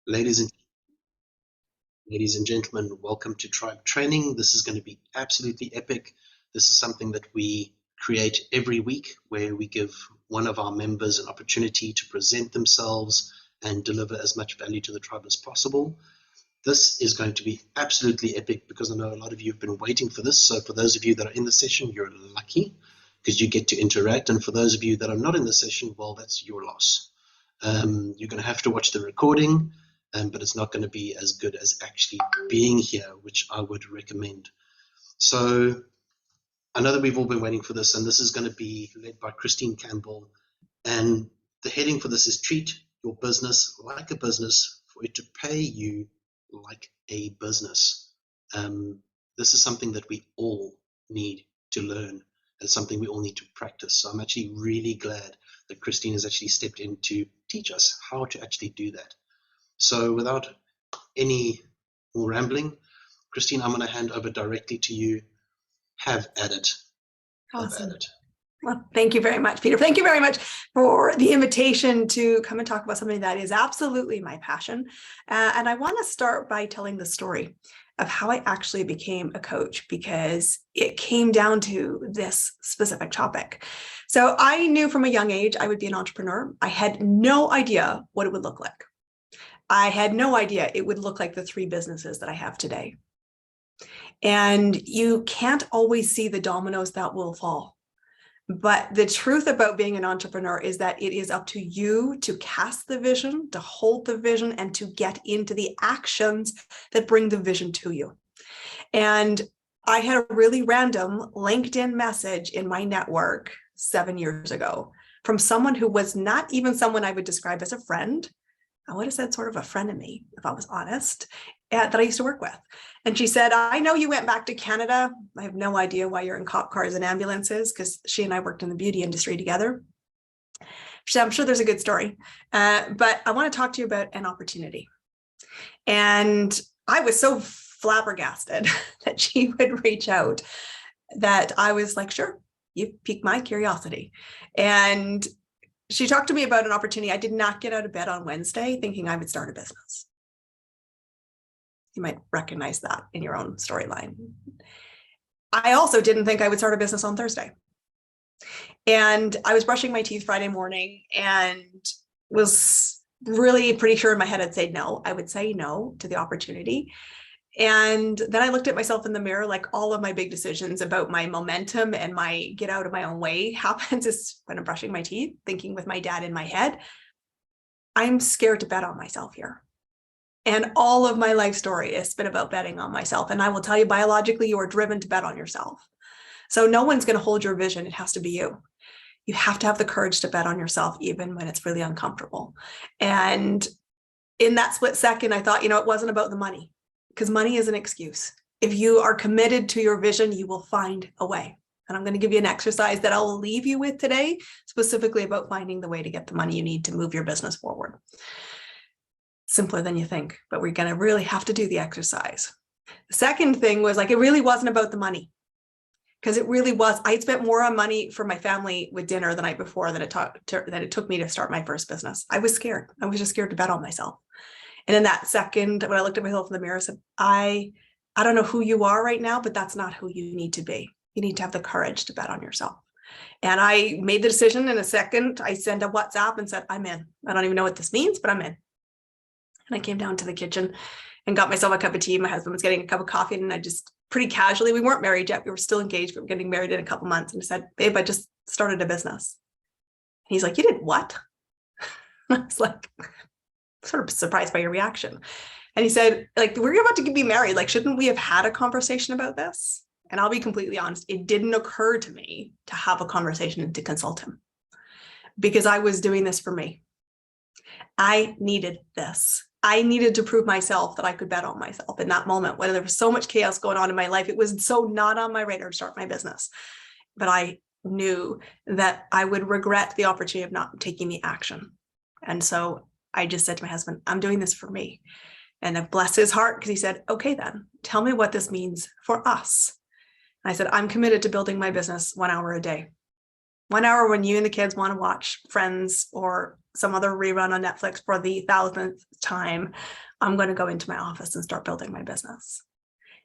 Ladies and ladies and gentlemen, welcome to Tribe Training. This is going to be absolutely epic. This is something that we create every week where we give one of our members an opportunity to present themselves and deliver as much value to the tribe as possible. This is going to be absolutely epic because I know a lot of you have been waiting for this. So for those of you that are in the session, you're lucky because you get to interact. And for those of you that are not in the session, well, that's your loss. You're going to have to watch the recording. But it's not going to be as good as actually being here, which I would recommend. So I know that we've all been waiting for this, and this is going to be led by Christine Campbell. And the heading for this is treat your business like a business for it to pay you like a business. This is something that we all need to learn and something we all need to practice. So I'm actually really glad that Christine has actually stepped in to teach us how to actually do that. So without any more rambling, Christine, I'm going to hand over directly to you. Have at it. Awesome. Have at it. Well, thank you very much, Peter. Thank you very much for the invitation to come and talk about something that is absolutely my passion. And I want to start by telling the story of how I actually became a coach, because it came down to this specific topic. So I knew from a young age I would be an entrepreneur. I had no idea what it would look like. I had no idea it would look like the 3 businesses that I have today. And you can't always see the dominoes that will fall. But the truth about being an entrepreneur is that it is up to you to cast the vision, to hold the vision, and to get into the actions that bring the vision to you. And I had a really random LinkedIn message in my network 7 years ago from someone who was not even someone I would describe as a friend. I would have said sort of a frenemy, if I was honest, that I used to work with. And she said, I know you went back to Canada. I have no idea why you're in cop cars and ambulances, because she and I worked in the beauty industry together. She said, I'm sure there's a good story, but I want to talk to you about an opportunity. And I was so flabbergasted that she would reach out that I was like, sure, you piqued my curiosity. And she talked to me about an opportunity. I did not get out of bed on Wednesday thinking I would start a business. You might recognize that in your own storyline. I also didn't think I would start a business on Thursday. And I was brushing my teeth Friday morning and was really pretty sure in my head I'd say no. I would say no to the opportunity. And then I looked at myself in the mirror, like all of my big decisions about my momentum and my get out of my own way happens is when I'm brushing my teeth, thinking with my dad in my head, I'm scared to bet on myself here. And all of my life story has been about betting on myself. And I will tell you, biologically, you are driven to bet on yourself. So no one's going to hold your vision. It has to be you. You have to have the courage to bet on yourself, even when it's really uncomfortable. And in that split second, I thought, it wasn't about the money. Because money is an excuse. If you are committed to your vision, you will find a way. And I'm going to give you an exercise that I'll leave you with today, specifically about finding the way to get the money you need to move your business forward. Simpler than you think, but we're going to really have to do the exercise. The second thing was it really wasn't about the money. Because it really was. I had spent more on money for my family with dinner the night before than it took me to start my first business. I was scared. I was just scared to bet on myself. And in that second, when I looked at myself in the mirror, I said, I don't know who you are right now, but that's not who you need to be. You need to have the courage to bet on yourself. And I made the decision in a second. I sent a WhatsApp and said, I'm in. I don't even know what this means, but I'm in. And I came down to the kitchen and got myself a cup of tea. My husband was getting a cup of coffee, and I just pretty casually, we weren't married yet. We were still engaged. We were getting married in a couple months. And I said, babe, I just started a business. And he's like, you did what? And I was like, sort of surprised by your reaction. And he said, we're about to be married. Shouldn't we have had a conversation about this? And I'll be completely honest, it didn't occur to me to have a conversation and to consult him, because I was doing this for me. I needed this. I needed to prove myself that I could bet on myself in that moment when there was so much chaos going on in my life. It was so not on my radar to start my business, but I knew that I would regret the opportunity of not taking the action. And so I just said to my husband, I'm doing this for me. And I blessed his heart, because he said, okay, then tell me what this means for us. And I said, I'm committed to building my business 1 hour a day. 1 hour when you and the kids want to watch Friends or some other rerun on Netflix for the 1000th time, I'm going to go into my office and start building my business.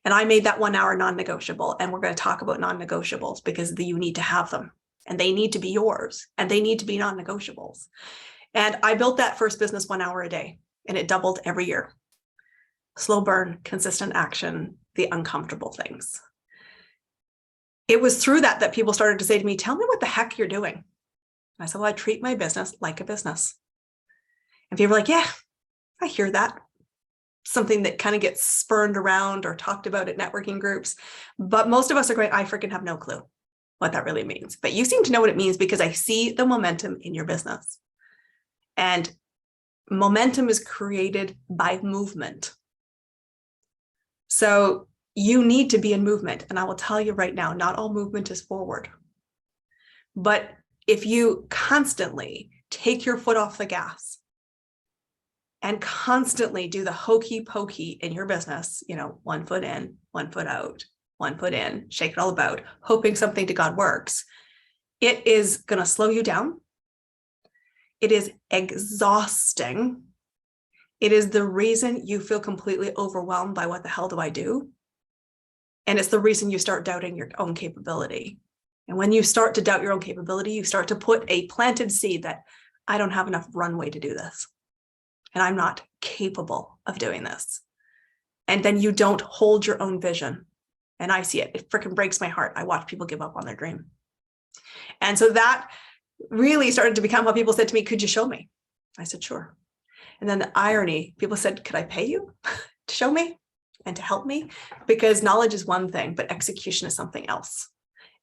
And I made that 1 hour non-negotiable. And we're going to talk about non-negotiables because you need to have them and they need to be yours and they need to be non-negotiables. And I built that first business 1 hour a day and it doubled every year. Slow burn, consistent action, the uncomfortable things. It was through that people started to say to me, tell me what the heck you're doing. And I said, well, I treat my business like a business. And people were like, yeah, I hear that. Something that kind of gets spurned around or talked about at networking groups. But most of us are going, I freaking have no clue what that really means. But you seem to know what it means because I see the momentum in your business. And momentum is created by movement. So you need to be in movement. And I will tell you right now, not all movement is forward. But if you constantly take your foot off the gas and constantly do the hokey pokey in your business, 1 foot in, 1 foot out, 1 foot in, shake it all about, hoping something to God works, it is going to slow you down. It is exhausting. It is the reason you feel completely overwhelmed by what the hell do I do? And it's the reason you start doubting your own capability. And when you start to doubt your own capability, you start to put a planted seed that I don't have enough runway to do this. And I'm not capable of doing this. And then you don't hold your own vision. And I see it. It freaking breaks my heart. I watch people give up on their dream. And so that really started to become what people said to me, could you show me? I said, sure. And then the irony, people said, could I pay you to show me and to help me? Because knowledge is one thing, but execution is something else.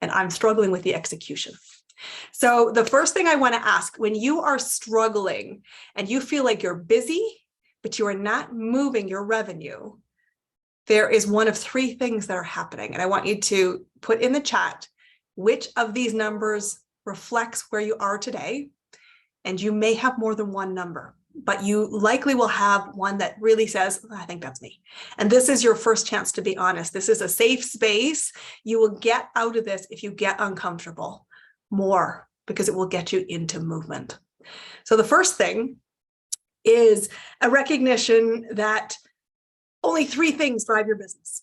And I'm struggling with the execution. So the first thing I want to ask, when you are struggling and you feel like you're busy, but you are not moving your revenue, there is one of 3 things that are happening. And I want you to put in the chat which of these numbers reflects where you are today. And you may have more than one number, but you likely will have one that really says, I think that's me. And this is your first chance to be honest. This is a safe space. You will get out of this if you get uncomfortable more, because it will get you into movement. So the first thing is a recognition that only 3 things drive your business.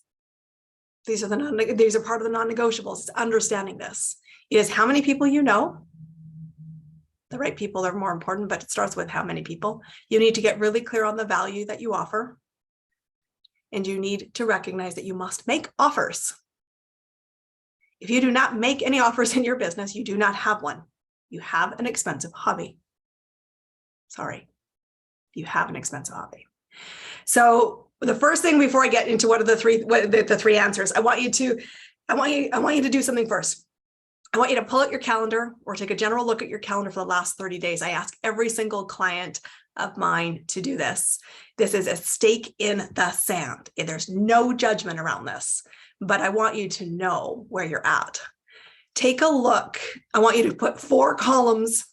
These are part of the non-negotiables. It's understanding this. It is how many people you know. The right people are more important, but it starts with how many people. You need to get really clear on the value that you offer. And you need to recognize that you must make offers. If you do not make any offers in your business, you do not have one. You have an expensive hobby. Sorry, you have an expensive hobby. So the first thing before I get into what are the 3 answers, I want you to do something first. I want you to pull out your calendar or take a general look at your calendar for the last 30 days. I ask every single client of mine to do this. This is a stake in the sand. There's no judgment around this, but I want you to know where you're at. Take a look. I want you to put 4 columns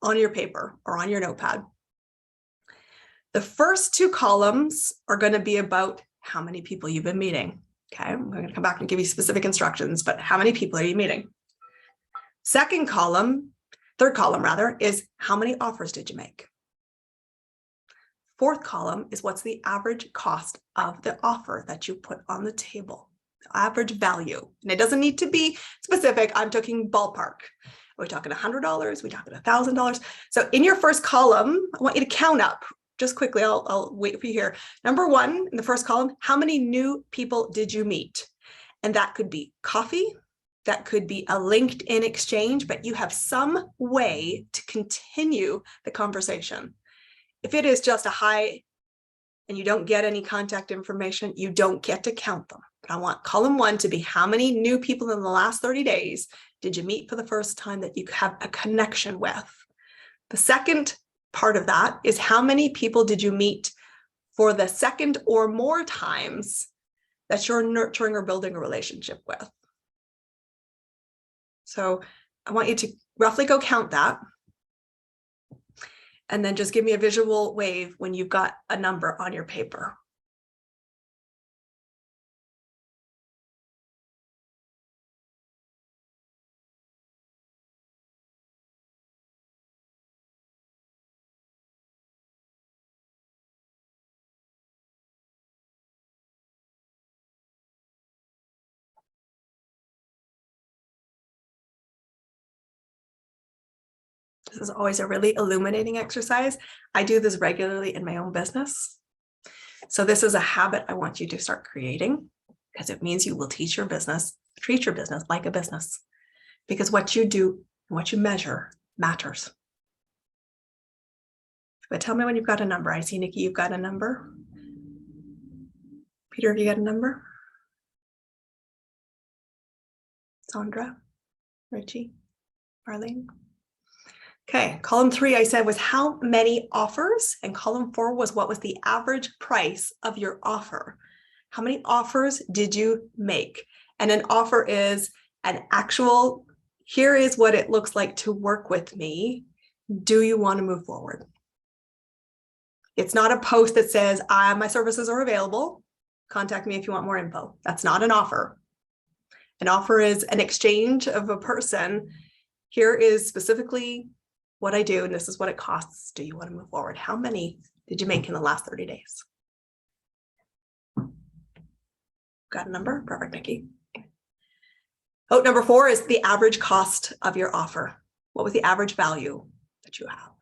on your paper or on your notepad. The first 2 columns are going to be about how many people you've been meeting. Okay, I'm going to come back and give you specific instructions, but how many people are you meeting? Third column rather, is how many offers did you make? Fourth column is what's the average cost of the offer that you put on the table, the average value. And it doesn't need to be specific. I'm talking ballpark. Are we talking $100? Are we talking $1,000? So in your first column, I want you to count up just quickly. I'll wait for you here. Number 1 in the first column, how many new people did you meet? And that could be coffee. That could be a LinkedIn exchange, but you have some way to continue the conversation. If it is just a hi and you don't get any contact information, you don't get to count them. But I want column 1 to be how many new people in the last 30 days did you meet for the first time that you have a connection with? The second part of that is how many people did you meet for the second or more times that you're nurturing or building a relationship with? So I want you to roughly go count that. And then just give me a visual wave when you've got a number on your paper. This is always a really illuminating exercise. I do this regularly in my own business. So this is a habit I want you to start creating, because it means you will treat your business like a business, because what you do and what you measure matters. But tell me when you've got a number. I see, Nikki, you've got a number. Peter, have you got a number? Sandra, Richie, Marlene. Okay, column 3 I said was how many offers, and column 4 was what was the average price of your offer. How many offers did you make? And an offer is an actual, here is what it looks like to work with me. Do you want to move forward? It's not a post that says, my services are available. Contact me if you want more info. That's not an offer. An offer is an exchange of a person. Here is specifically what I do, and this is what it costs. Do you want to move forward? How many did you make in the last 30 days? Got a number? Perfect, Nikki. Oh, number 4 is the average cost of your offer. What was the average value that you have?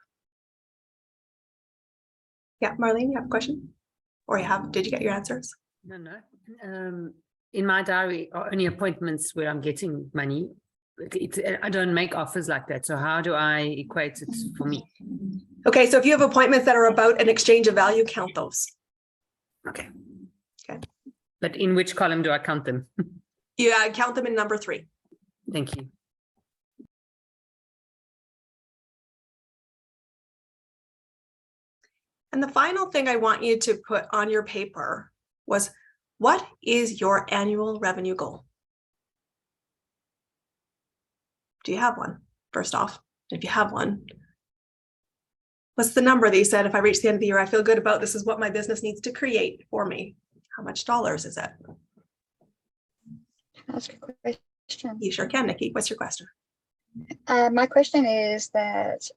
Yeah, Marlene, you have a question? Or did you get your answers? No. In my diary are only appointments where I'm getting money. I don't make offers like that. So how do I equate it for me? Okay, so if you have appointments that are about an exchange of value, count those. Okay. Okay. But in which column do I count them? Yeah, count them in number 3. Thank you. And the final thing I want you to put on your paper was, what is your annual revenue goal? Do you have one? First off, if you have one, what's the number that you said, if I reach the end of the year, I feel good about this is what my business needs to create for me? How much dollars is it? Ask a question. You sure can, Nikki. What's your question? My question is that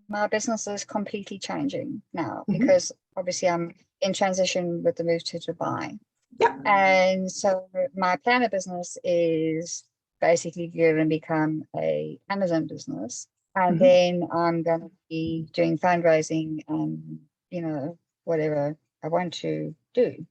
my business is completely changing now because obviously I'm in transition with the move to Dubai. Yeah. And so my planner business is basically going to become a Amazon business. And then I'm going to be doing fundraising and, whatever I want to do.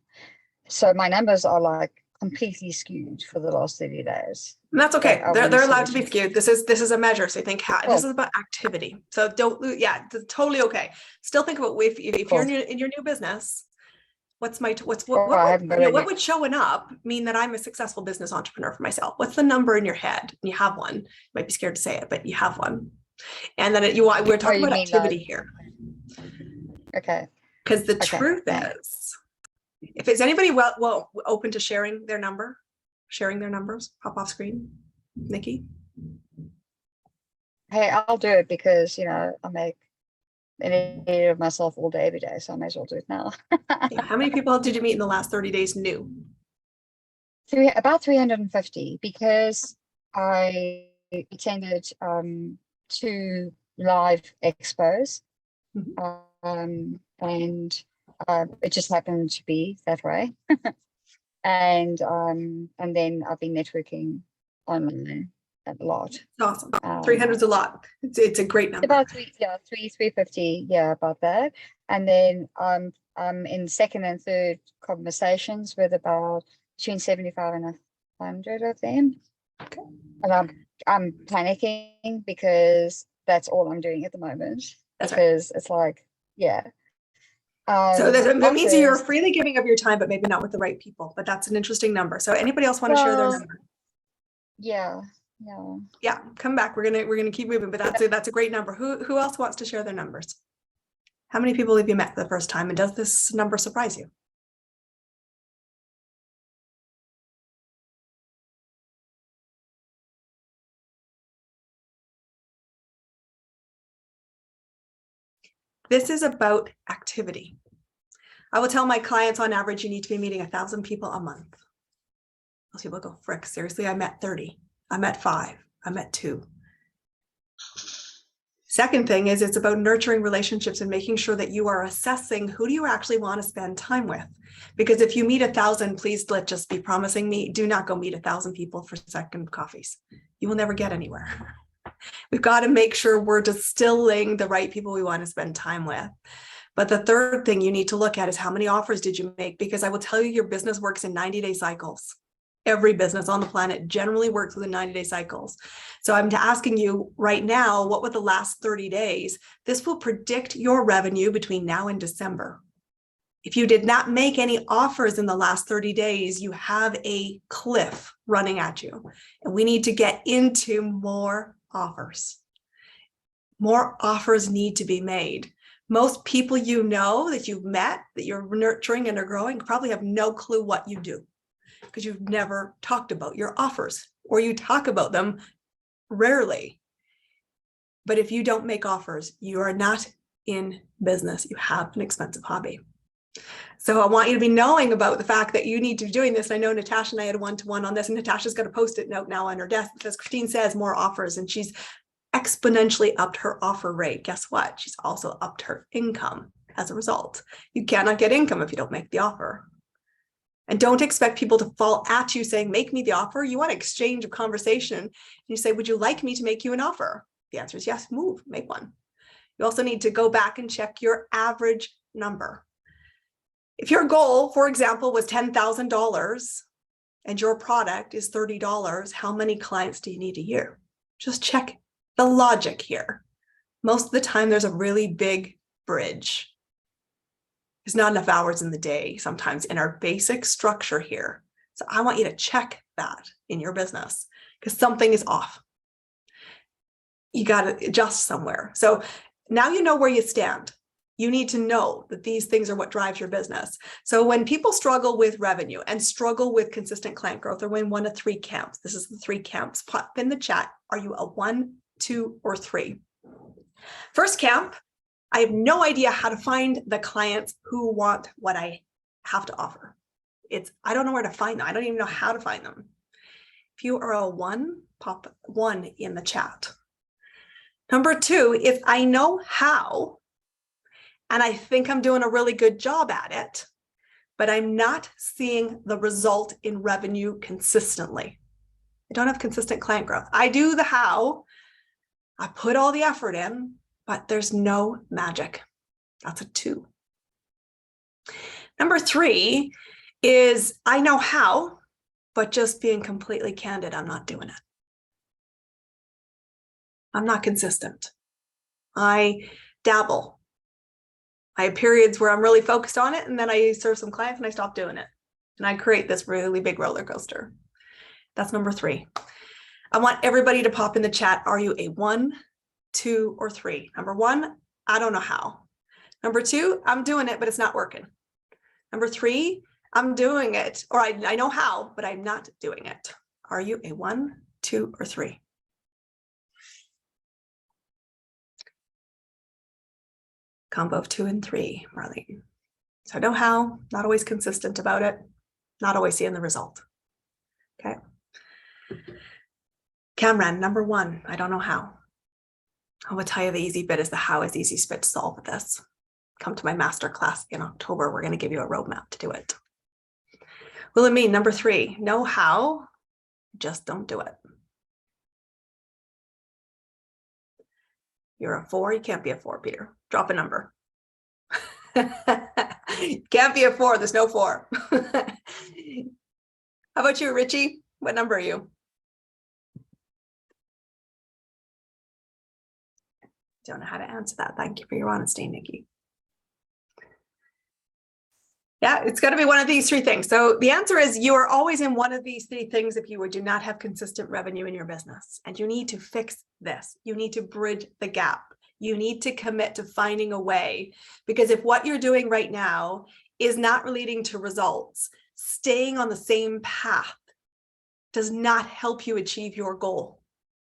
So my numbers are like completely skewed for the last 30 days. And that's okay. They're allowed to be skewed. This is a measure. So think this is about activity. So don't, it's totally okay. Still think about if you're in your new business, what would showing up mean that I'm a successful business entrepreneur for myself? What's the number in your head? And you have one. You might be scared to say it, but you have one. And then we're talking about activity here. Okay. Because the truth is, if is anybody well open to sharing their numbers, pop off screen, Nikki? Hey, I'll do it because I make an idiot of myself all day, every day, so I may as well do it now. Yeah. How many people did you meet in the last 30 days new? About 350, because I attended 2 live expos, and it just happened to be that way. and then I've been networking online a lot. Awesome. 300 is a lot. It's a great number. About 350, about that. And then I'm in second and third conversations with about between 75 and 100 of them. Okay. And I'm panicking because that's all I'm doing at the moment. That's because right. It's like, so that means that you're freely giving of your time, but maybe not with the right people. But that's an interesting number. So anybody else want to share their number? Yeah. Come back. We're gonna keep moving, but that's a great number. Who else wants to share their numbers? How many people have you met for the first time, and does this number surprise you? This is about activity. I will tell my clients on average, you need to be meeting 1,000 people a month. Most people go, frick, seriously, I met 30. I met 5. I met 2. Second thing is it's about nurturing relationships and making sure that you are assessing who do you actually want to spend time with. Because if you meet 1,000, please let's just be promising me, do not go meet 1,000 people for second coffees. You will never get anywhere. We've got to make sure we're distilling the right people we want to spend time with. But the third thing you need to look at is how many offers did you make? Because I will tell you, your business works in 90-day cycles. Every business on the planet generally works within 90-day cycles. So I'm asking you right now, what were the last 30 days? This will predict your revenue between now and December. If you did not make any offers in the last 30 days, you have a cliff running at you. And we need to get into more offers. More offers need to be made. Most people you know that you've met, that you're nurturing and are growing, probably have no clue what you do because you've never talked about your offers, or you talk about them rarely. But if you don't make offers, you are not in business. You have an expensive hobby. So I want you to be knowing about the fact that you need to be doing this. I know Natasha and I had a one-to-one on this, and Natasha's got a Post-it note now on her desk that says, Christine says more offers, and she's exponentially upped her offer rate. Guess what? She's also upped her income as a result. You cannot get income if you don't make the offer. And don't expect people to fall at you saying, make me the offer. You want to exchange a conversation. And you say, would you like me to make you an offer? The answer is yes, move, make one. You also need to go back and check your average number. If your goal, for example, was $10,000 and your product is $30, how many clients do you need a year? Just check the logic here. Most of the time, there's a really big bridge. There's not enough hours in the day, sometimes in our basic structure here. So I want you to check that in your business because something is off. You got to adjust somewhere. So now you know where you stand. You need to know that these things are what drives your business. So when people struggle with revenue and struggle with consistent client growth, or in one of three camps, this is the three camps, pop in the chat. Are you a 1, 2, or 3? First camp, I have no idea how to find the clients who want what I have to offer. I don't know where to find them. I don't even know how to find them. If you are a 1, pop 1 in the chat. Number 2, if I know how, and I think I'm doing a really good job at it, but I'm not seeing the result in revenue consistently. I don't have consistent client growth. I do the how, I put all the effort in, but there's no magic. That's a 2. Number 3 is I know how, but just being completely candid, I'm not doing it. I'm not consistent. I dabble. I have periods where I'm really focused on it, and then I serve some clients and I stop doing it. And I create this really big roller coaster. That's number 3. I want everybody to pop in the chat. Are you a 1, 2, or 3? Number 1, I don't know how. Number 2, I'm doing it, but it's not working. Number 3, I'm doing it, or I know how, but I'm not doing it. Are you a 1, 2, or 3? Combo of 2 and 3, Marlene. So I know how, not always consistent about it, not always seeing the result. Okay. Cameron, number 1, I don't know how. I will tell you the easy bit is the how is the easiest bit to solve this. Come to my masterclass in October. We're going to give you a roadmap to do it. Wilhelmine, number 3, know how, just don't do it. You're a 4, you can't be a 4, Peter. Drop a number. Can't be a 4, there's no 4. How about you, Richie? What number are you? Don't know how to answer that. Thank you for your honesty, Nikki. Yeah, it's got to be one of these 3 things. So the answer is you are always in one of these 3 things if you do not have consistent revenue in your business. And you need to fix this. You need to bridge the gap. You need to commit to finding a way, because if what you're doing right now is not leading to results, staying on the same path does not help you achieve your goal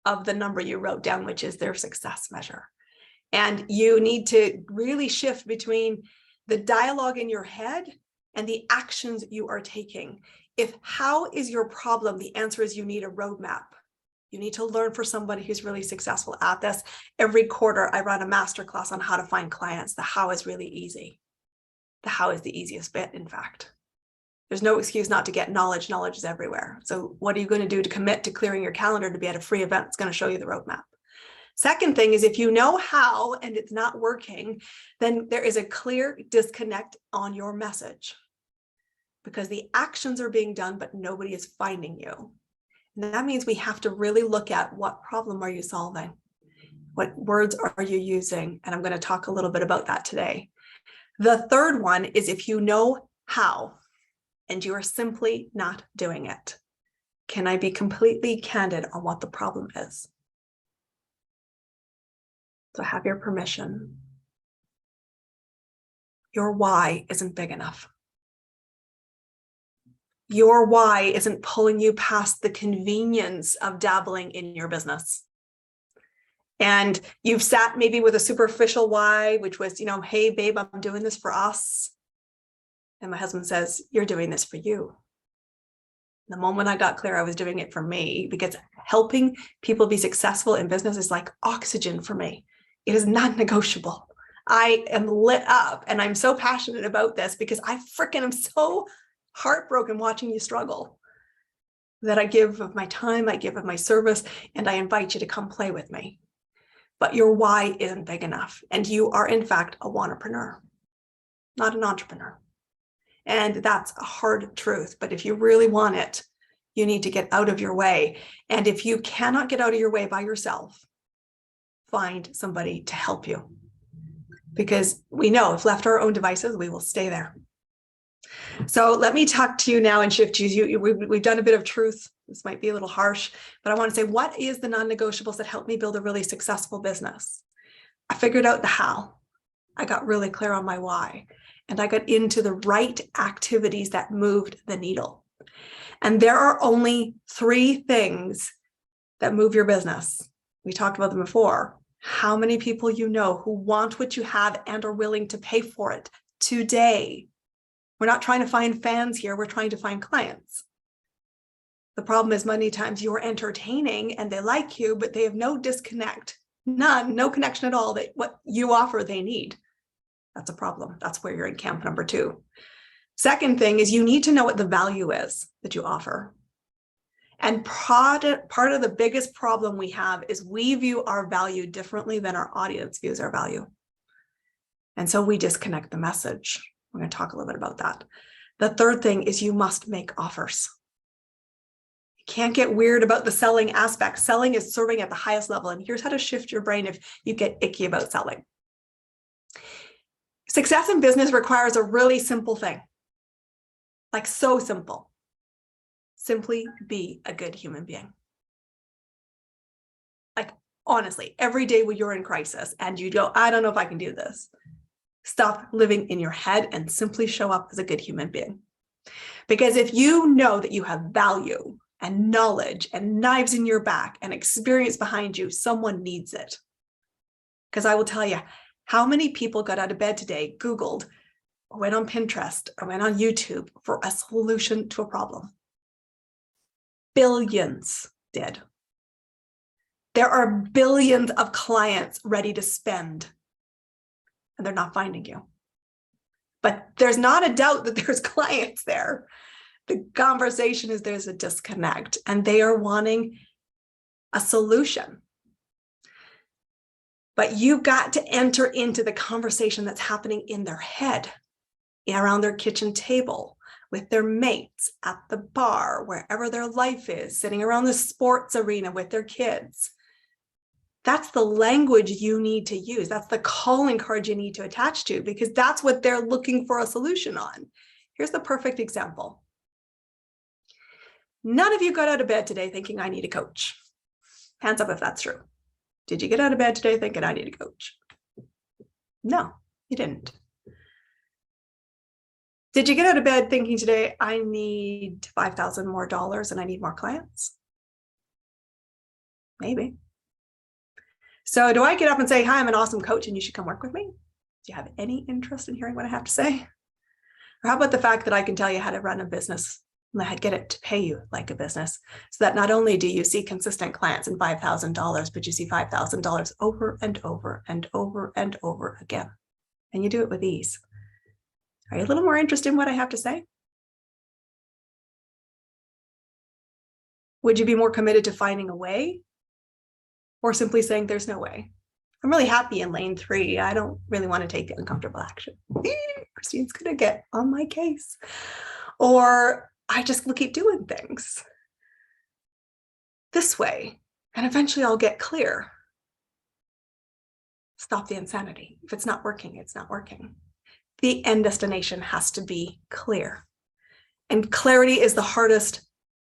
of the number you wrote down, which is their success measure. And you need to really shift between the dialogue in your head and the actions you are taking. If how is your problem, the answer is you need a roadmap. You need to learn for somebody who's really successful at this. Every quarter, I run a masterclass on how to find clients. The how is really easy. The how is the easiest bit, in fact. There's no excuse not to get knowledge. Knowledge is everywhere. So what are you going to do to commit to clearing your calendar to be at a free event that's going to show you the roadmap? Second thing is if you know how and it's not working, then there is a clear disconnect on your message because the actions are being done, but nobody is finding you. And that means we have to really look at what problem are you solving? What words are you using? And I'm going to talk a little bit about that today. The third one is if you know how and you are simply not doing it. Can I be completely candid on what the problem is? So have your permission. Your why isn't big enough. Your why isn't pulling you past the convenience of dabbling in your business. And you've sat maybe with a superficial why, which was, hey, babe, I'm doing this for us. And my husband says, you're doing this for you. The moment I got clear, I was doing it for me because helping people be successful in business is like oxygen for me. It is non-negotiable. I am lit up and I'm so passionate about this because I freaking am so heartbroken watching you struggle that I give of my time, I give of my service, and I invite you to come play with me. But your why isn't big enough. And you are, in fact, a wantrepreneur, not an entrepreneur. And that's a hard truth. But if you really want it, you need to get out of your way. And if you cannot get out of your way by yourself, find somebody to help you. Because we know if left to our own devices, we will stay there. So let me talk to you now and shift you. We've done a bit of truth. This might be a little harsh, but I want to say, what is the non-negotiables that helped me build a really successful business? I figured out the how. I got really clear on my why, and I got into the right activities that moved the needle. And there are only 3 things that move your business. We talked about them before. How many people you know who want what you have and are willing to pay for it today? We're not trying to find fans here. We're trying to find clients. The problem is many times you're entertaining and they like you, but they have no disconnect, no connection at all that what you offer they need. That's a problem. That's where you're in camp number 2. Second thing is you need to know what the value is that you offer. And part of the biggest problem we have is we view our value differently than our audience views our value. And so we disconnect the message. We're going to talk a little bit about that. The third thing is you must make offers. You can't get weird about the selling aspect. Selling is serving at the highest level. And here's how to shift your brain if you get icky about selling. Success in business requires a really simple thing. Like so simple. Simply be a good human being. Like honestly, every day when you're in crisis and you go, I don't know if I can do this. Stop living in your head and simply show up as a good human being. Because if you know that you have value and knowledge and knives in your back and experience behind you, someone needs it. Because I will tell you, how many people got out of bed today, Googled, or went on Pinterest, or went on YouTube for a solution to a problem? Billions did. There are billions of clients ready to spend, and they're not finding you. But there's not a doubt that there's clients there. The conversation is there's a disconnect, and they are wanting a solution. But you've got to enter into the conversation that's happening in their head, around their kitchen table, with their mates, at the bar, wherever their life is, sitting around the sports arena with their kids. That's the language you need to use. That's the calling card you need to attach to, because that's what they're looking for a solution on. Here's the perfect example. None of you got out of bed today thinking I need a coach. Hands up if that's true. Did you get out of bed today thinking I need a coach? No, you didn't. Did you get out of bed thinking today I need $5,000 more and I need more clients? Maybe. So do I get up and say, hi, I'm an awesome coach and you should come work with me? Do you have any interest in hearing what I have to say? Or how about the fact that I can tell you how to run a business and get it to pay you like a business, so that not only do you see consistent clients and $5,000, but you see $5,000 over and over and over and over again. And you do it with ease. Are you a little more interested in what I have to say? Would you be more committed to finding a way or simply saying there's no way. I'm really happy in lane 3. I don't really want to take the uncomfortable action. Christine's going to get on my case. Or I just will keep doing things this way, and eventually I'll get clear. Stop the insanity. If it's not working, it's not working. The end destination has to be clear. And clarity is the hardest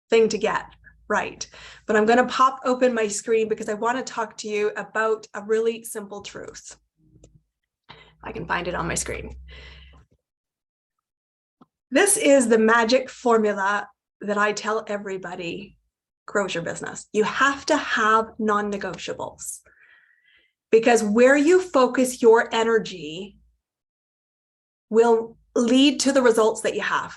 thing to get right. But I'm going to pop open my screen because I want to talk to you about a really simple truth. I can find it on my screen. This is the magic formula that I tell everybody grows your business. You have to have non-negotiables, because where you focus your energy will lead to the results that you have.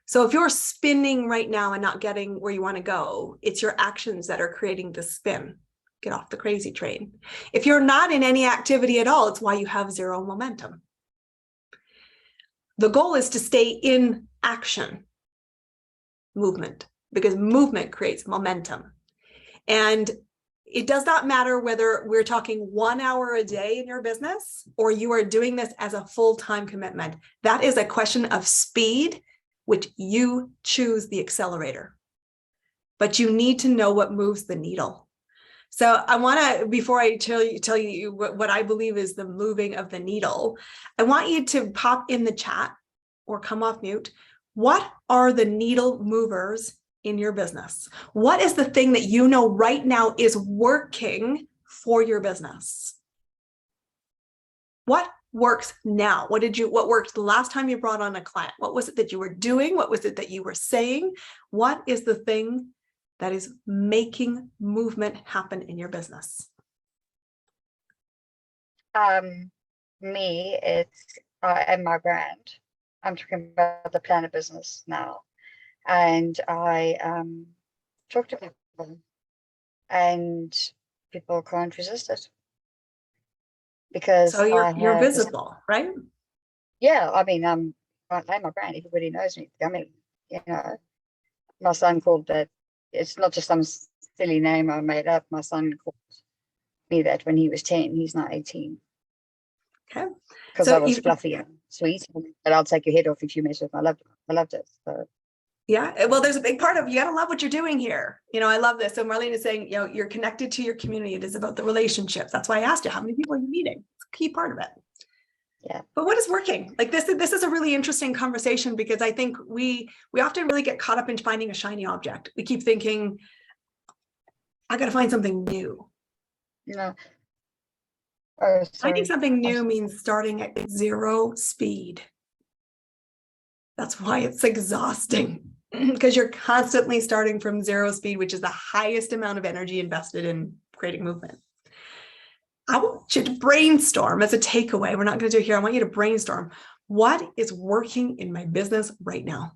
So if you're spinning right now and not getting where you want to go, it's your actions that are creating the spin. Get off the crazy train. If you're not in any activity at all, it's why you have zero momentum. The goal is to stay in action, movement, because movement creates momentum. And it does not matter whether we're talking 1 hour a day in your business or you are doing this as a full-time commitment. That is a question of speed, which you choose the accelerator. But you need to know what moves the needle. So I want to, before I tell you what I believe is the moving of the needle, I want you to pop in the chat or come off mute. What are the needle movers in your business? What is the thing that you know right now is working for your business? What works now? What worked the last time you brought on a client? What was it that you were doing? What was it that you were saying? What is the thing that is making movement happen in your business? Me, it's and my brand. I'm talking about the planner business now. And I talk to people, and people can't resist it. Because so you're visible, right? Yeah, I mean, I'm my brand. Everybody knows me. I mean, you know, my son called that. It's not just some silly name I made up. My son called me that when he was 10. He's now 18. Okay. Because So I was fluffy and sweet, and I'll take your head off if you mess with me. I loved it. So. Yeah, well, there's a big part of you got to love what you're doing here. You know, I love this. So Marlene is saying, you know, you're connected to your community. It is about the relationships. That's why I asked you, how many people are you meeting? It's a key part of it. Yeah. But what is working? Like this is a really interesting conversation, because I think we often really get caught up in finding a shiny object. We keep thinking, I got to find something new. No. Oh, Finding sorry. something new means starting at 0 speed. That's why it's exhausting, because you're constantly starting from 0 speed, which is the highest amount of energy invested in creating movement. I want you to brainstorm as a takeaway. We're not going to do it here. I want you to brainstorm. What is working in my business right now?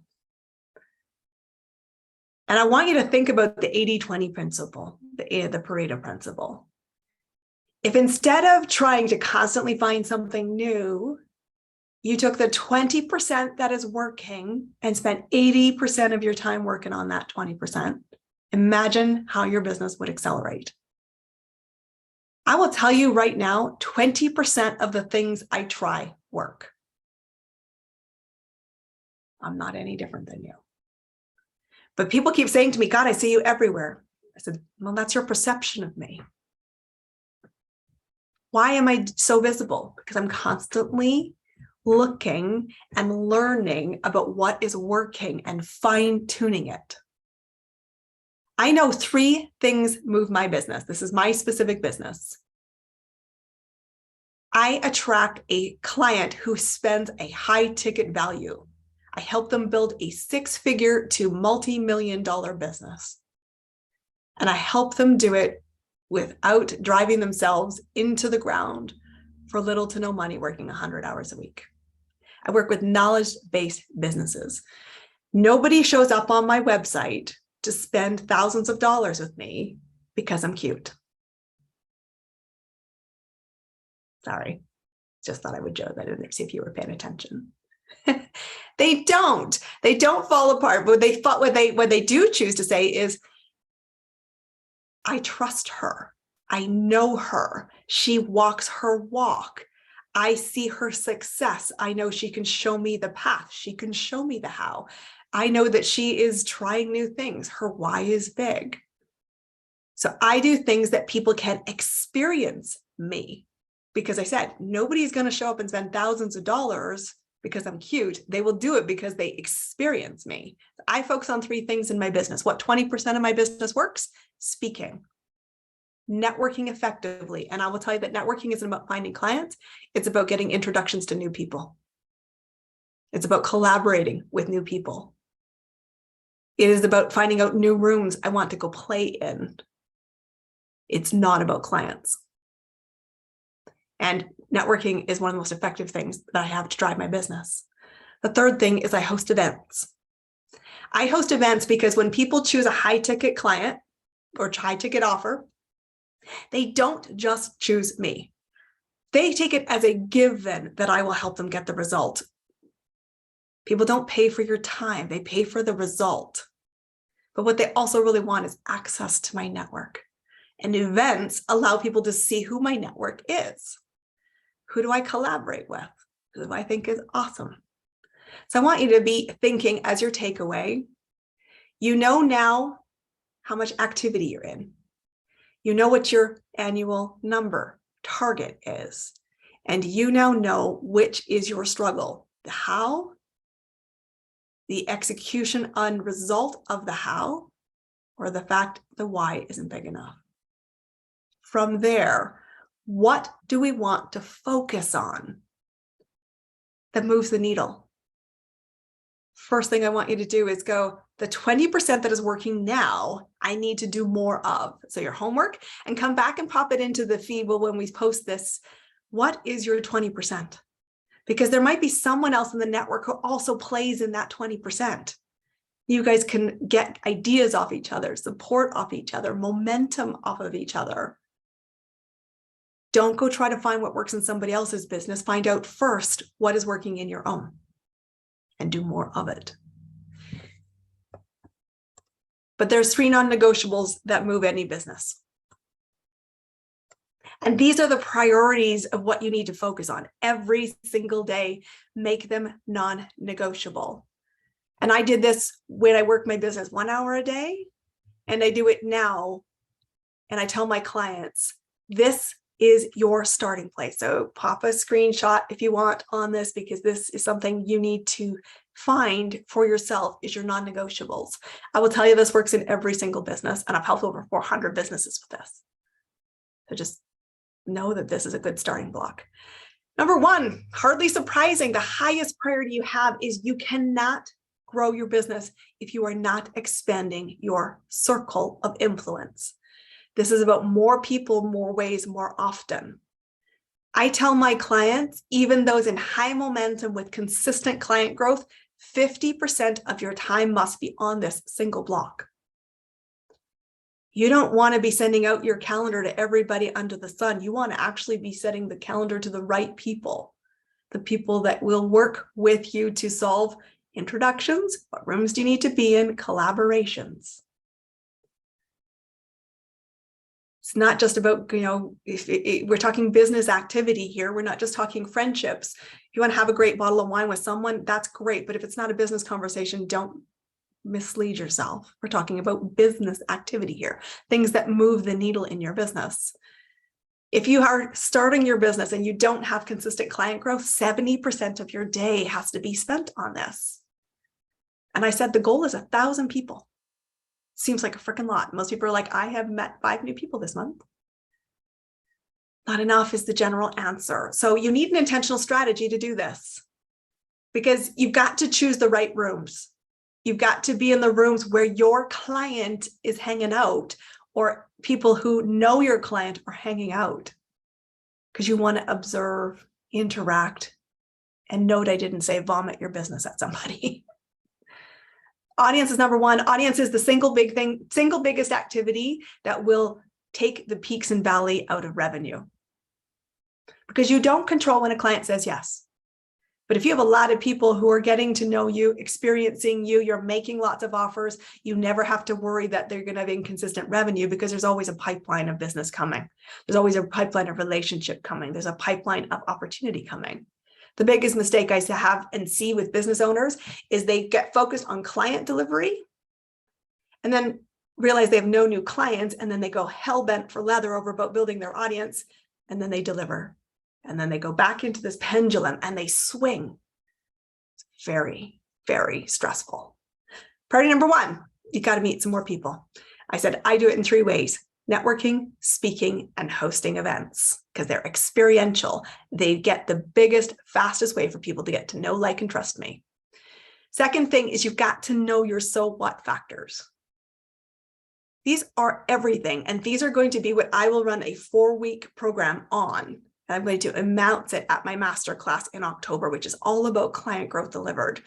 And I want you to think about the 80-20 principle, the Pareto principle. If instead of trying to constantly find something new, you took the 20% that is working and spent 80% of your time working on that 20%, imagine how your business would accelerate. I will tell you right now, 20% of the things I try work. I'm not any different than you. But people keep saying to me, God, I see you everywhere. I said, well, that's your perception of me. Why am I so visible? Because I'm constantly looking and learning about what is working and fine-tuning it. I know 3 things move my business. This is my specific business. I attract a client who spends a high ticket value. I help them build a 6-figure to multi-million-dollar business. And I help them do it without driving themselves into the ground for little to no money, working 100 hours a week. I work with knowledge-based businesses. Nobody shows up on my website to spend thousands of dollars with me because I'm cute. Sorry, just thought I would joke that in there, see if you were paying attention. They don't fall apart. But what they do choose to say is, I trust her. I know her. She walks her walk. I see her success. I know she can show me the path. She can show me the how. I know that she is trying new things. Her why is big. So I do things that people can experience me, because I said, nobody's going to show up and spend thousands of dollars because I'm cute. They will do it because they experience me. I focus on 3 things in my business. What 20% of my business works? Speaking, networking effectively. And I will tell you that networking isn't about finding clients. It's about getting introductions to new people. It's about collaborating with new people. It is about finding out new rooms I want to go play in. It's not about clients. And networking is one of the most effective things that I have to drive my business. The third thing is I host events. I host events because when people choose a high ticket client or high ticket offer, they don't just choose me. They take it as a given that I will help them get the result. People don't pay for your time. They pay for the result. But what they also really want is access to my network. And events allow people to see who my network is. Who do I collaborate with? Who do I think is awesome? So I want you to be thinking as your takeaway, you know now how much activity you're in. You know what your annual number target is. And you now know which is your struggle. The how, the execution on result of the how, or the fact the why isn't big enough. From there, what do we want to focus on that moves the needle? First thing I want you to do is go, the 20% that is working now, I need to do more of. So your homework, and come back and pop it into the feed. Well, when we post this, what is your 20%? Because there might be someone else in the network who also plays in that 20%. You guys can get ideas off each other, support off each other, momentum off of each other. Don't go try to find what works in somebody else's business. Find out first what is working in your own and do more of it. But there's 3 non-negotiables that move any business. And these are the priorities of what you need to focus on every single day. Make them non-negotiable. And I did this when I worked my business 1 hour a day, and I do it now. And I tell my clients, this is your starting place. So pop a screenshot if you want on this, because this is something you need to find for yourself is your non-negotiables. I will tell you this works in every single business, and I've helped over 400 businesses with this. So just know that this is a good starting block. Number 1, hardly surprising, the highest priority you have is you cannot grow your business if you are not expanding your circle of influence. This is about more people, more ways, more often. I tell my clients, even those in high momentum with consistent client growth, 50% of your time must be on this single block. You don't want to be sending out your calendar to everybody under the sun. You want to actually be setting the calendar to the right people, the people that will work with you to solve introductions, what rooms do you need to be in, collaborations. It's not just about, if we're talking business activity here, we're not just talking friendships. If you want to have a great bottle of wine with someone, that's great. But if it's not a business conversation, don't mislead yourself. We're talking about business activity here, things that move the needle in your business. If you are starting your business and you don't have consistent client growth, 70% of your day has to be spent on this. And I said, the goal is 1,000 people. Seems like a freaking lot. Most people are like, I have met 5 new people this month. Not enough is the general answer. So you need an intentional strategy to do this, because you've got to choose the right rooms. You've got to be in the rooms where your client is hanging out, or people who know your client are hanging out, because you want to observe, interact, and note I didn't say vomit your business at somebody. Audience is number 1. Audience is the single biggest activity that will take the peaks and valley out of revenue. Because you don't control when a client says yes, But if you have a lot of people who are getting to know you, experiencing you, you're making lots of offers, you never have to worry that they're going to have inconsistent revenue, because there's always a pipeline of business coming. There's always a pipeline of relationship coming. There's a pipeline of opportunity coming. The biggest mistake I have and see with business owners is they get focused on client delivery and then realize they have no new clients, and then they go hell-bent for leather over about building their audience, and then they deliver. And then they go back into this pendulum and they swing. It's very, very stressful. Priority number one, you got to meet some more people. I said, I do it in 3 ways: networking, speaking, and hosting events, because they're experiential. They get the biggest, fastest way for people to get to know, like, and trust me. Second thing is you've got to know your so what factors. These are everything. And these are going to be what I will run a 4-week program on. And I'm going to announce it at my masterclass in October, which is all about client growth delivered.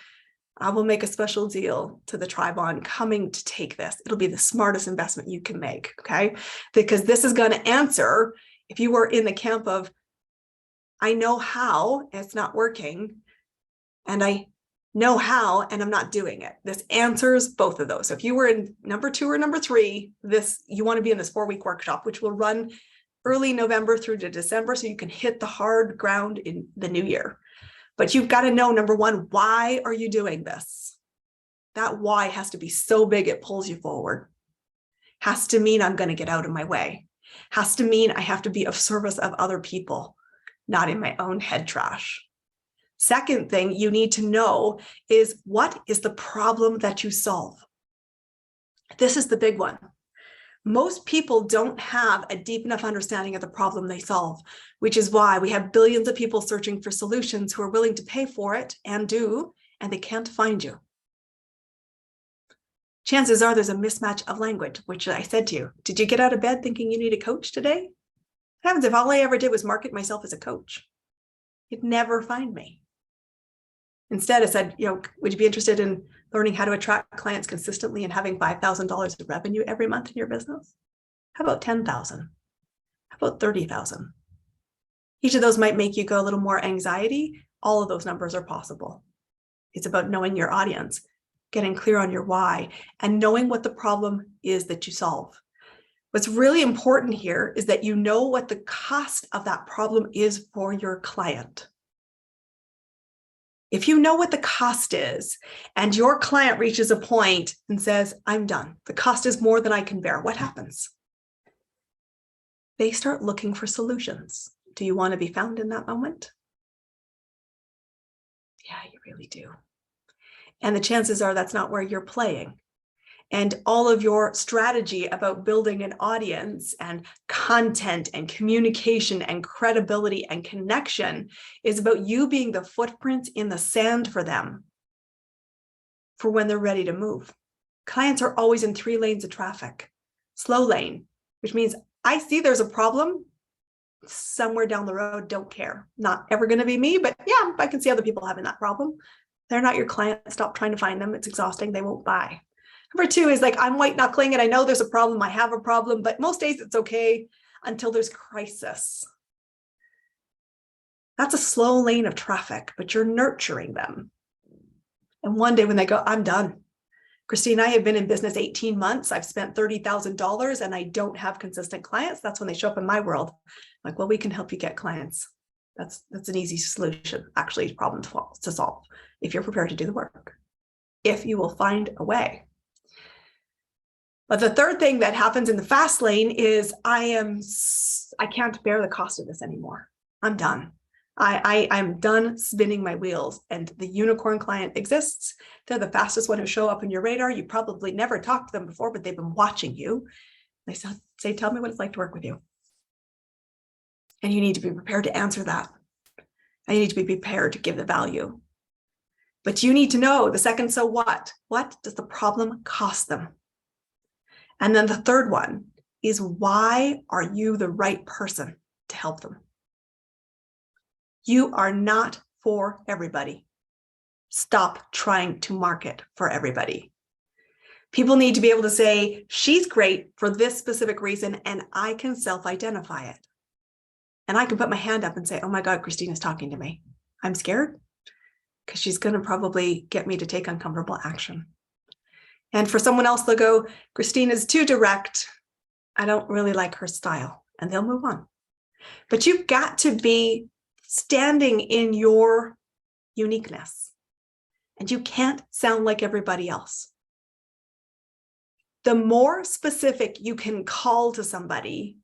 I will make a special deal to the tribe on coming to take this. It'll be the smartest investment you can make, okay? Because this is going to answer, if you were in the camp of, I know how, and it's not working, and I know how, and I'm not doing it. This answers both of those. So if you were in number 2 or number 3, you want to be in this 4-week workshop, which will run early November through to December, so you can hit the hard ground in the new year. But you've got to know, number 1, why are you doing this? That why has to be so big it pulls you forward. Has to mean I'm going to get out of my way. Has to mean I have to be of service of other people, not in my own head trash. Second thing you need to know is, what is the problem that you solve? This is the big one. Most people don't have a deep enough understanding of the problem they solve, which is why we have billions of people searching for solutions who are willing to pay for it and do, and they can't find you. Chances are there's a mismatch of language, which I said to you. Did you get out of bed thinking you need a coach today? What happens if all I ever did was market myself as a coach? You'd never find me. Instead, I said, would you be interested in learning how to attract clients consistently and having $5,000 of revenue every month in your business? How about 10,000? How about 30,000? Each of those might make you go a little more anxiety. All of those numbers are possible. It's about knowing your audience, getting clear on your why, and knowing what the problem is that you solve. What's really important here is that you know what the cost of that problem is for your client. If you know what the cost is, and your client reaches a point and says, I'm done, the cost is more than I can bear, what happens? They start looking for solutions. Do you want to be found in that moment? Yeah, you really do. And the chances are that's not where you're playing. And all of your strategy about building an audience and content and communication and credibility and connection is about you being the footprints in the sand for them for when they're ready to move. Clients are always in 3 lanes of traffic. Slow lane, which means I see there's a problem somewhere down the road, don't care. Not ever going to be me, but yeah, I can see other people having that problem. They're not your client. Stop trying to find them. It's exhausting. They won't buy. Number 2 is like, I'm white knuckling and I know there's a problem. I have a problem, but most days it's okay until there's crisis. That's a slow lane of traffic, but you're nurturing them. And one day when they go, I'm done. Christine, I have been in business 18 months. I've spent $30,000 and I don't have consistent clients. That's when they show up in my world. I'm like, well, we can help you get clients. That's an easy solution, actually, problem to solve if you're prepared to do the work, if you will find a way. But the third thing that happens in the fast lane is I can't bear the cost of this anymore. I'm done. I'm done spinning my wheels, and the unicorn client exists. They're the fastest one to show up on your radar. You probably never talked to them before, but they've been watching you. They say, tell me what it's like to work with you. And you need to be prepared to answer that. And you need to be prepared to give the value. But you need to know the second, so what? What does the problem cost them? And then the third one is, why are you the right person to help them? You are not for everybody. Stop trying to market for everybody. People need to be able to say, she's great for this specific reason, and I can self-identify it. And I can put my hand up and say, oh my God, Christine is talking to me. I'm scared. because she's going to probably get me to take uncomfortable action. And for someone else, they'll go, Christine is too direct. I don't really like her style, and they'll move on. But you've got to be standing in your uniqueness, and you can't sound like everybody else. The more specific you can call to somebody,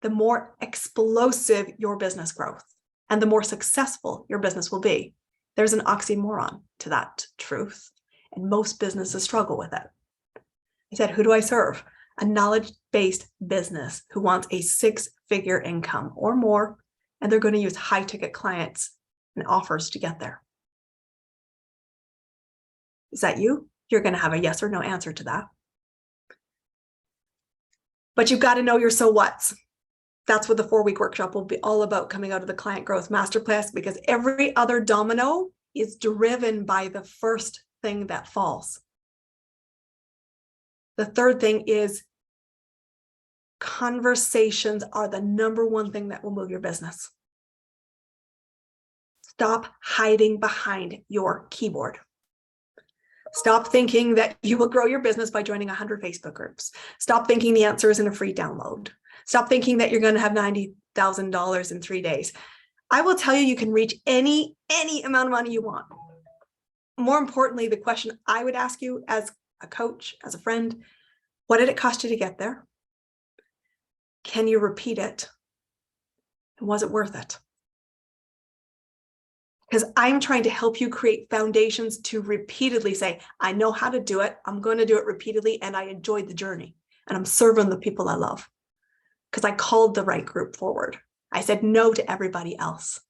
the more explosive your business growth and the more successful your business will be. There's an oxymoron to that truth, and most businesses struggle with it. I said, who do I serve? A knowledge-based business who wants a 6-figure income or more, and they're going to use high-ticket clients and offers to get there. Is that you? You're going to have a yes or no answer to that. But you've got to know your so whats. That's what the 4-week workshop will be all about, coming out of the Client Growth Masterclass, because every other domino is driven by the first thing that falls. The third thing is conversations are the #1 thing that will move your business. Stop hiding behind your keyboard. Stop thinking that you will grow your business by joining 100 Facebook groups. Stop thinking the answer is in a free download. Stop thinking that you're going to have $90,000 in 3 days. I will tell you, you can reach any amount of money you want. More importantly, the question I would ask you as a coach, as a friend, what did it cost you to get there? Can you repeat it? And was it worth it? Because I'm trying to help you create foundations to repeatedly say, I know how to do it. I'm going to do it repeatedly. And I enjoyed the journey. And I'm serving the people I love. Because I called the right group forward. I said no to everybody else.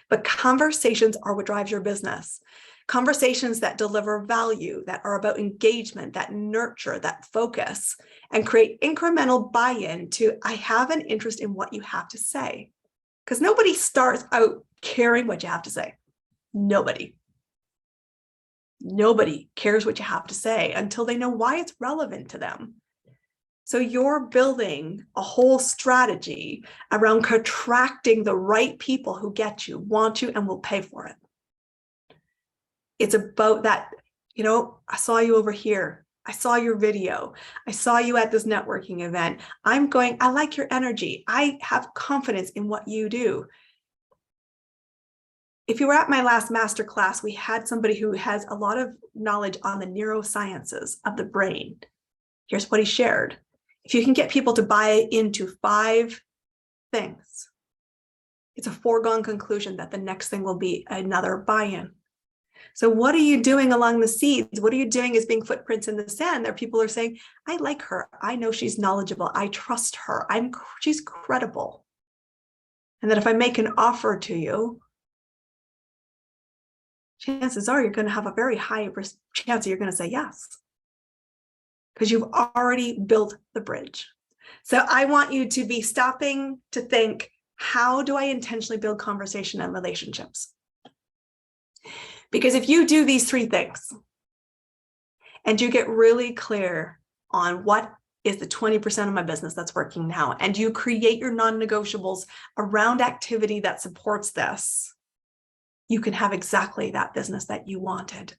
But conversations are what drives your business. Conversations that deliver value, that are about engagement, that nurture, that focus, and create incremental buy-in to, I have an interest in what you have to say. Because nobody starts out caring what you have to say. Nobody cares what you have to say until they know why it's relevant to them. So you're building a whole strategy around attracting the right people who get you, want you, and will pay for it. It's about that, I saw you over here. I saw your video. I saw you at this networking event. I like your energy. I have confidence in what you do. If you were at my last masterclass, we had somebody who has a lot of knowledge on the neurosciences of the brain. Here's what he shared. If you can get people to buy into 5 things, it's a foregone conclusion that the next thing will be another buy-in. So what are you doing along the seeds? What are you doing as being footprints in the sand? There people are saying, I like her. I know she's knowledgeable. I trust her. She's credible. And that if I make an offer to you, chances are you're going to have a very high chance you're going to say yes. Because you've already built the bridge. So I want you to be stopping to think, how do I intentionally build conversation and relationships? Because if you do these 3 things and you get really clear on what is the 20% of my business that's working now, and you create your non-negotiables around activity that supports this, you can have exactly that business that you wanted.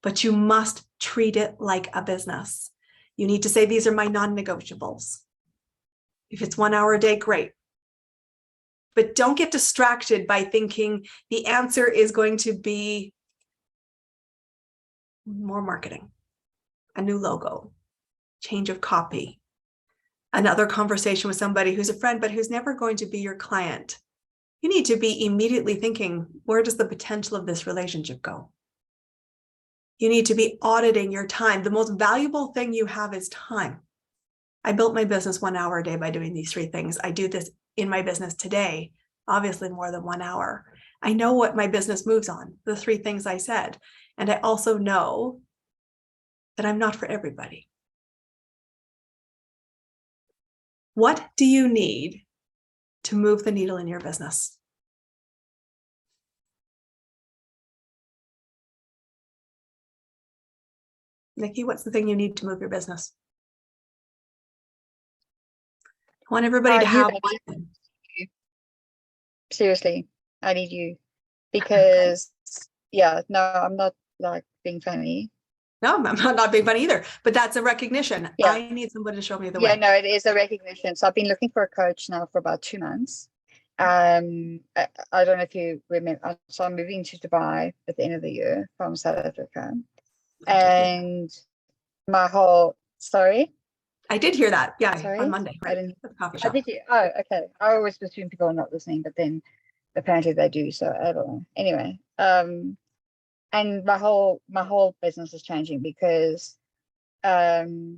But you must treat it like a business. You need to say, these are my non-negotiables. If it's 1 hour a day, great. But don't get distracted by thinking the answer is going to be more marketing, a new logo, change of copy, another conversation with somebody who's a friend, but who's never going to be your client. You need to be immediately thinking, where does the potential of this relationship go? You need to be auditing your time. The most valuable thing you have is time. I built my business 1 hour a day by doing these 3 things. I do this in my business today, obviously more than 1 hour. I know what my business moves on, the 3 things I said. And I also know that I'm not for everybody. What do you need to move the needle in your business? Nikki, what's the thing you need to move your business? I want everybody to have one. Seriously, I need you, because yeah, no, I'm not like being funny. No, I'm not being funny either, but that's a recognition. Yeah. I need somebody to show me the Yeah, way. no, it is a recognition. So I've been looking for a coach now for about 2 months. I don't know if you remember, so I'm moving to Dubai at the end of the year from South Africa. And my whole, sorry? I did hear that. Yeah, Sorry? on Monday, I right? didn't, At the coffee I shop. did, oh, okay. I always assume people are not listening, but then apparently they do, so I don't know. Anyway, and my whole business is changing because there's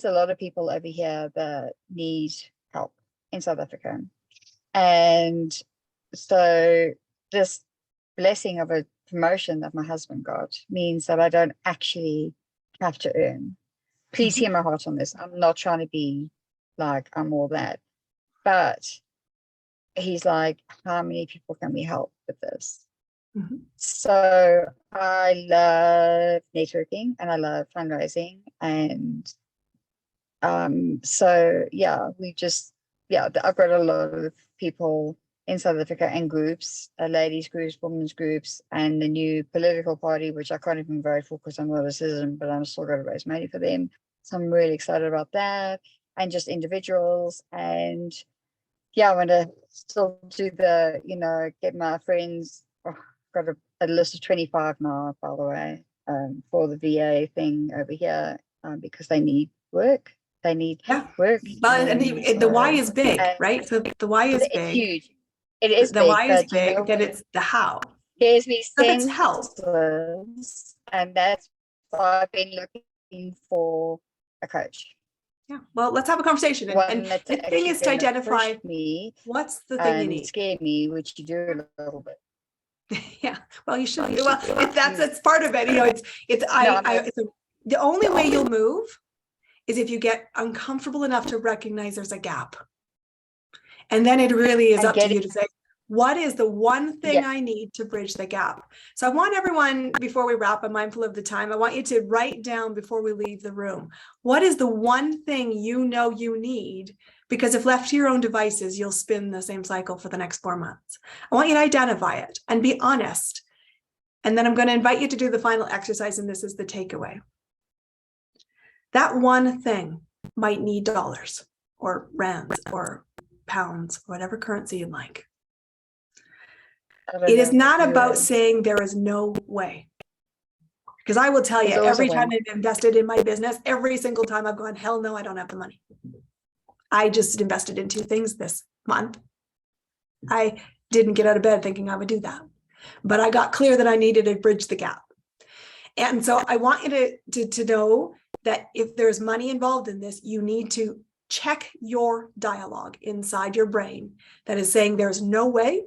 a lot of people over here that need help in South Africa. And so this blessing of a promotion that my husband got means that I don't actually have to earn. Please hear my heart on this. I'm not trying to be like I'm all that. But he's like, how many people can we help with this? Mhm. So I love networking and I love fundraising. And so yeah, I've got a lot of people in South Africa and groups, ladies groups, women's groups, and the new political party, which I can't even vote for because I'm not a citizen, but I'm still got to raise money for them. So I'm really excited about that, and just individuals. And yeah, I'm gonna still do the, get my friends. Oh, got a list of 25 now, by the way, for the VA thing over here, because they need work. They need work. But and the why is big, right? So the why is it's big. huge. It is the big, why is but you know big, then what? it's the how. Gives me So it's help. senseless, and that's why I've been looking for a coach. Yeah. Well, let's have a conversation. And the thing is to identify me what's the thing you need. Scare me, which you do a little bit. Yeah. Well, you should. Well, it's part of it. The only way you'll move is if you get uncomfortable enough to recognize there's a gap. And then it really is up to you to say, what is the one thing I need to bridge the gap? So I want everyone, before we wrap, I'm mindful of the time, I want you to write down before we leave the room, what is the one thing you know you need? Because if left to your own devices, you'll spin the same cycle for the next 4 months. I want you to identify it and be honest. And then I'm going to invite you to do the final exercise, and this is the takeaway. That one thing might need dollars or rands or pounds, or whatever currency you like. It is not about saying there is no way. Because I will tell you, every time I've invested in my business, every single time I've gone, hell no, I don't have the money. I just invested in 2 things this month. I didn't get out of bed thinking I would do that, but I got clear that I needed to bridge the gap. And so I want you to know that if there's money involved in this, you need to check your dialogue inside your brain that is saying there's no way,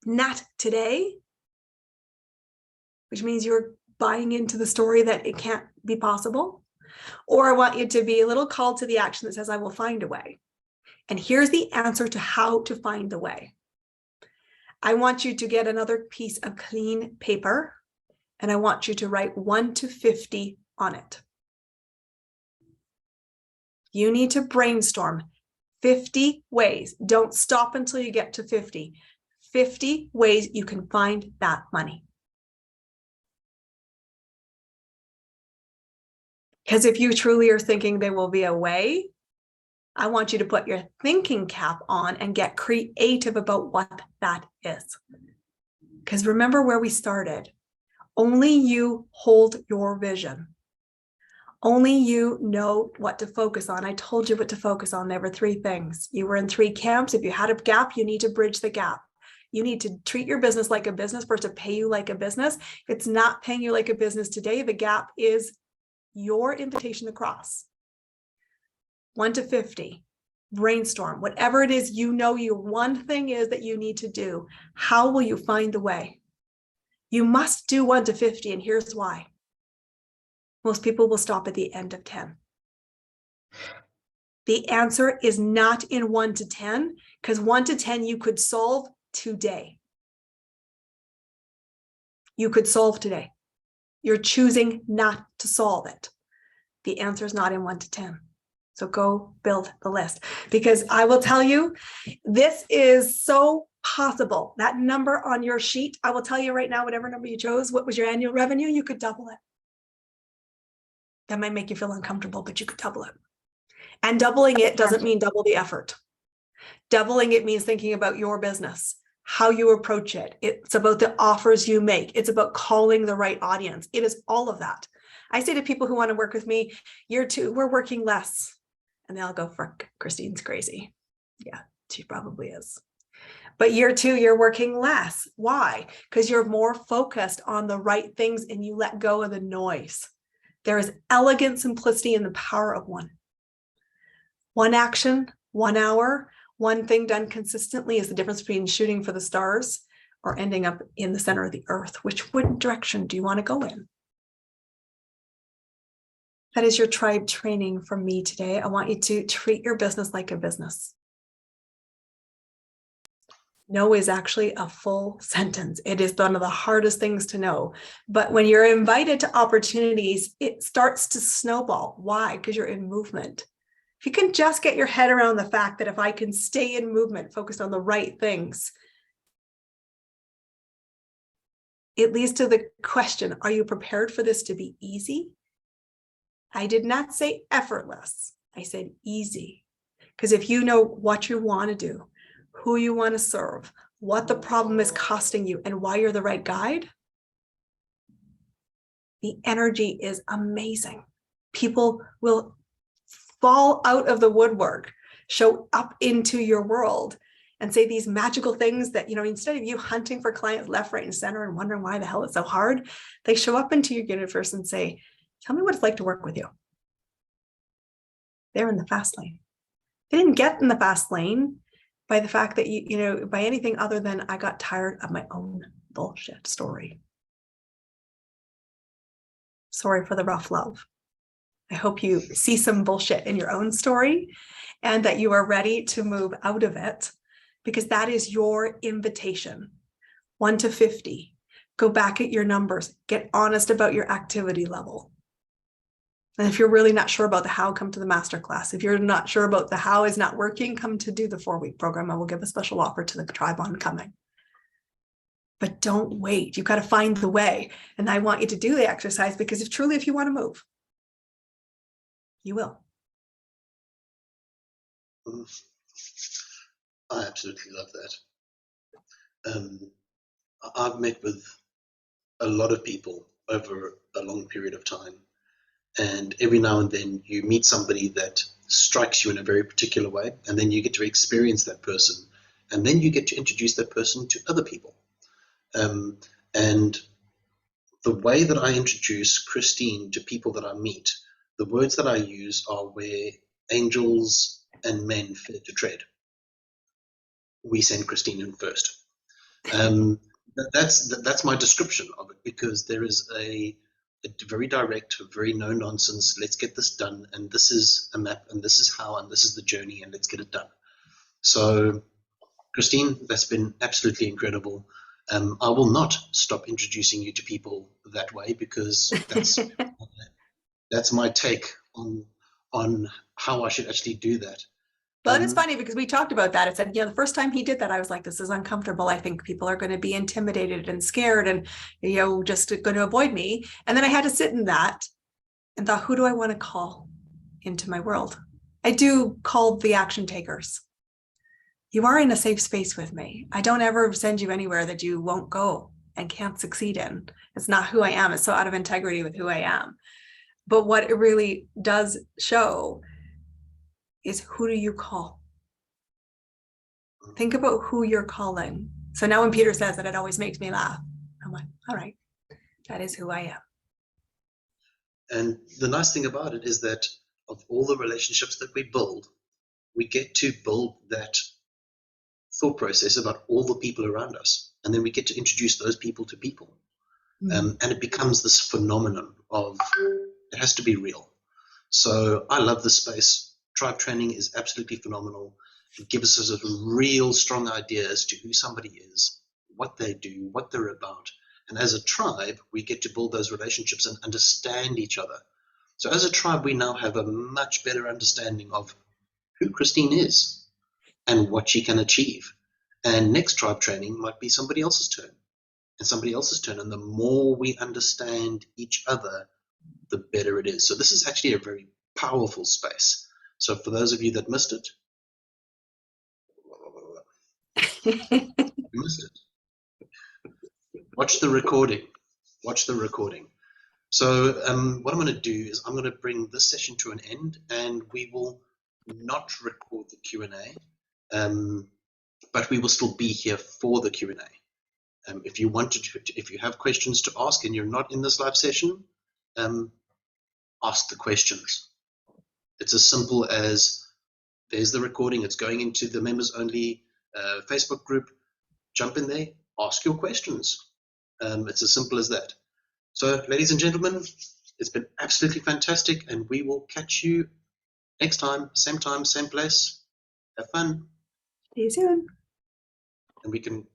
not today, which means you're buying into the story that it can't be possible. Or I want you to be a little called to the action that says, I will find a way. And here's the answer to how to find the way. I want you to get another piece of clean paper, and I want you to write 1 to 50 on it. You need to brainstorm 50 ways. Don't stop until you get to 50. 50 ways you can find that money. Because if you truly are thinking there will be a way, I want you to put your thinking cap on and get creative about what that is. Because remember where we started. Only you hold your vision. Only you know what to focus on. I told you what to focus on. There were 3 things. You were in 3 camps. If you had a gap, you need to bridge the gap. You need to treat your business like a business for it to pay you like a business. If it's not paying you like a business today, the gap is your invitation to cross. 1 to 50. Brainstorm. Whatever it is, you know your one thing is that you need to do. How will you find the way? You must do 1 to 50, and here's why. Most people will stop at the end of 10. The answer is not in 1 to 10, because 1 to 10 you could solve today. You could solve today. You're choosing not to solve it. The answer is not in 1 to 10. So go build the list, because I will tell you, this is so possible. That number on your sheet, I will tell you right now, whatever number you chose, what was your annual revenue, you could double it. That might make you feel uncomfortable, but you could double it. And doubling it doesn't mean double the effort. Doubling it means thinking about your business, how you approach it. It's about the offers you make. It's about calling the right audience. It is all of that. I say to people who want to work with me, year 2, we're working less. And they'll go, Christine's crazy. Yeah, she probably is. But year 2, you're working less. Why? Because you're more focused on the right things and you let go of the noise. There is elegant simplicity in the power of one. One action, 1 hour, one thing done consistently is the difference between shooting for the stars or ending up in the center of the earth. Which direction do you want to go in? That is your tribe training from me today. I want you to treat your business like a business. No is actually a full sentence. It is one of the hardest things to know. But when you're invited to opportunities, it starts to snowball. Why? Because you're in movement. If you can just get your head around the fact that if I can stay in movement, focused on the right things, it leads to the question, are you prepared for this to be easy? I did not say effortless. I said easy. Because if you know what you want to do, who you want to serve, what the problem is costing you, and why you're the right guide, the energy is amazing. People will fall out of the woodwork, show up into your world and say these magical things that, instead of you hunting for clients left, right, and center and wondering why the hell it's so hard, they show up into your universe and say, tell me what it's like to work with you. They're in the fast lane. They didn't get in the fast lane by the fact that, by anything other than I got tired of my own bullshit story. Sorry for the rough love. I hope you see some bullshit in your own story and that you are ready to move out of it, because that is your invitation. 1 to 50. Go back at your numbers. Get honest about your activity level. And if you're really not sure about the how, come to the masterclass. If you're not sure about the how is not working, come to do the 4-week program. I will give a special offer to the tribe on coming. But don't wait. You've got to find the way. And I want you to do the exercise because if you want to move, you will. I absolutely love that. I've met with a lot of people over a long period of time, and every now and then you meet somebody that strikes you in a very particular way, and then you get to experience that person, and then you get to introduce that person to other people. And the way that I introduce Christine to people that I meet, the words that I use are where angels and men fear to tread. We send Christine in first. That's my description of it, because there is a very direct, very no nonsense. Let's get this done, and this is a map, and this is how, and this is the journey, and let's get it done. So, Christine, that's been absolutely incredible. I will not stop introducing you to people that way, because that's my take on how I should actually do that. But it's funny because we talked about that. I said, the first time he did that, I was like, this is uncomfortable. I think people are going to be intimidated and scared and, just going to avoid me. And then I had to sit in that and thought, who do I want to call into my world? I do call the action takers. You are in a safe space with me. I don't ever send you anywhere that you won't go and can't succeed in. It's not who I am. It's so out of integrity with who I am. But what it really does show is, who do you call? Think about who you're calling. So now when Peter says that, it always makes me laugh. I'm like, all right, that is who I am. And the nice thing about it is that of all the relationships that we build, we get to build that thought process about all the people around us. And then we get to introduce those people to people. And it becomes this phenomenon of, it has to be real. So I love this space. Tribe training is absolutely phenomenal. It gives us a real strong idea as to who somebody is, what they do, what they're about. And as a tribe, we get to build those relationships and understand each other. So as a tribe, we now have a much better understanding of who Christine is and what she can achieve. And next tribe training might be somebody else's turn and somebody else's turn. And the more we understand each other, the better it is. So this is actually a very powerful space. So for those of you that missed it, watch the recording. Watch the recording. So what I'm going to do is I'm going to bring this session to an end, and we will not record the Q&A, but we will still be here for the Q&A. If you if you have questions to ask and you're not in this live session, ask the questions. It's as simple as there's the recording. It's going into the members only Facebook group. Jump in there, ask your questions. It's as simple as that. So, ladies and gentlemen, it's been absolutely fantastic, and we will catch you next time, same place. Have fun. See you soon. And we can